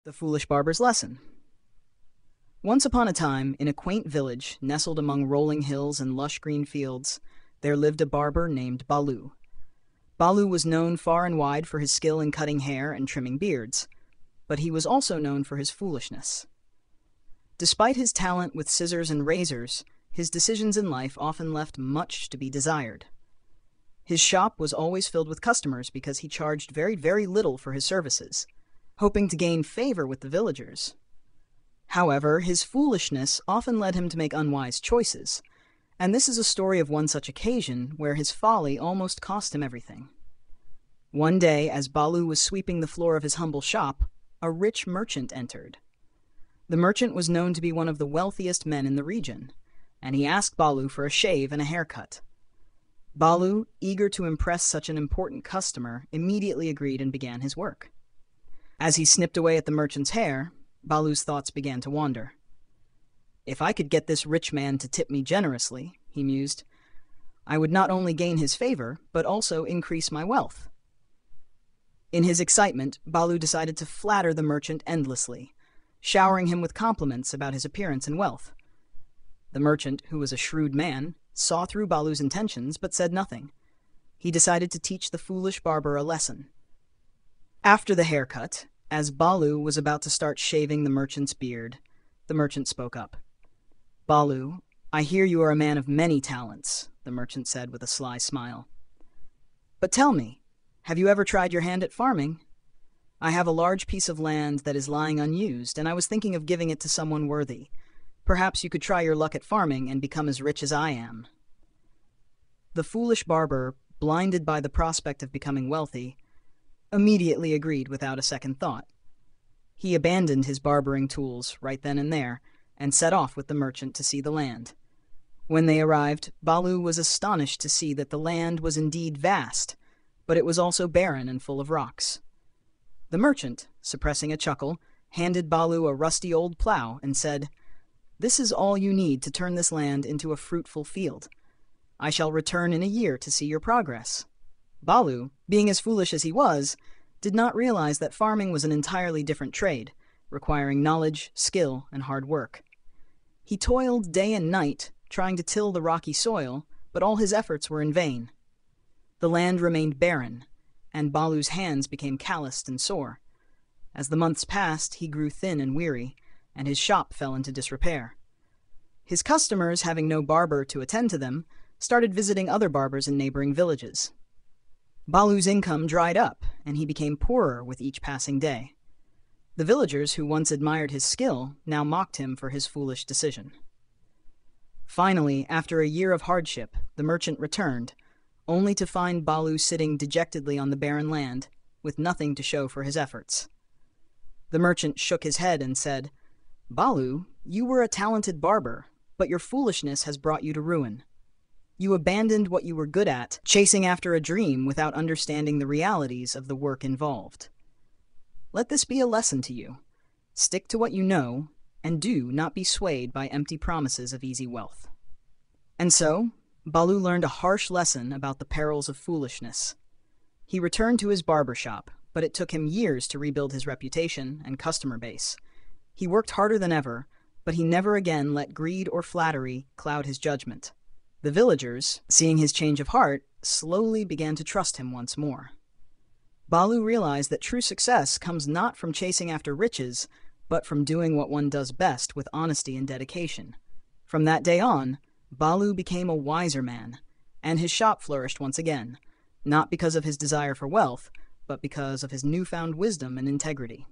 The Foolish Barber's Lesson. Once upon a time, in a quaint village nestled among rolling hills and lush green fields, there lived a barber named Baloo. Baloo was known far and wide for his skill in cutting hair and trimming beards, but he was also known for his foolishness. Despite his talent with scissors and razors, his decisions in life often left much to be desired. His shop was always filled with customers because he charged very, very little for his services, hoping to gain favor with the villagers. However, his foolishness often led him to make unwise choices, and this is a story of one such occasion where his folly almost cost him everything. One day, as Baloo was sweeping the floor of his humble shop, a rich merchant entered. The merchant was known to be one of the wealthiest men in the region, and he asked Baloo for a shave and a haircut. Baloo, eager to impress such an important customer, immediately agreed and began his work. As he snipped away at the merchant's hair, Baloo's thoughts began to wander. "If I could get this rich man to tip me generously," he mused, "I would not only gain his favor, but also increase my wealth." In his excitement, Baloo decided to flatter the merchant endlessly, showering him with compliments about his appearance and wealth. The merchant, who was a shrewd man, saw through Baloo's intentions but said nothing. He decided to teach the foolish barber a lesson. After the haircut, as Baloo was about to start shaving the merchant's beard, the merchant spoke up. "Baloo, I hear you are a man of many talents," the merchant said with a sly smile. "But tell me, have you ever tried your hand at farming? I have a large piece of land that is lying unused, and I was thinking of giving it to someone worthy. Perhaps you could try your luck at farming and become as rich as I am." The foolish barber, blinded by the prospect of becoming wealthy, immediately agreed without a second thought. He abandoned his barbering tools right then and there, and set off with the merchant to see the land. When they arrived, Baloo was astonished to see that the land was indeed vast, but it was also barren and full of rocks. The merchant, suppressing a chuckle, handed Baloo a rusty old plow and said, "This is all you need to turn this land into a fruitful field. I shall return in a year to see your progress." Baloo, being as foolish as he was, did not realize that farming was an entirely different trade, requiring knowledge, skill, and hard work. He toiled day and night, trying to till the rocky soil, but all his efforts were in vain. The land remained barren, and Baloo's hands became calloused and sore. As the months passed, he grew thin and weary, and his shop fell into disrepair. His customers, having no barber to attend to them, started visiting other barbers in neighboring villages. Baloo's income dried up, and he became poorer with each passing day. The villagers who once admired his skill now mocked him for his foolish decision. Finally, after a year of hardship, the merchant returned, only to find Baloo sitting dejectedly on the barren land, with nothing to show for his efforts. The merchant shook his head and said, "Baloo, you were a talented barber, but your foolishness has brought you to ruin. You abandoned what you were good at, chasing after a dream without understanding the realities of the work involved. Let this be a lesson to you. Stick to what you know, and do not be swayed by empty promises of easy wealth." And so, Baloo learned a harsh lesson about the perils of foolishness. He returned to his barber shop, but it took him years to rebuild his reputation and customer base. He worked harder than ever, but he never again let greed or flattery cloud his judgment. The villagers, seeing his change of heart, slowly began to trust him once more. Baloo realized that true success comes not from chasing after riches, but from doing what one does best with honesty and dedication. From that day on, Baloo became a wiser man, and his shop flourished once again, not because of his desire for wealth, but because of his newfound wisdom and integrity.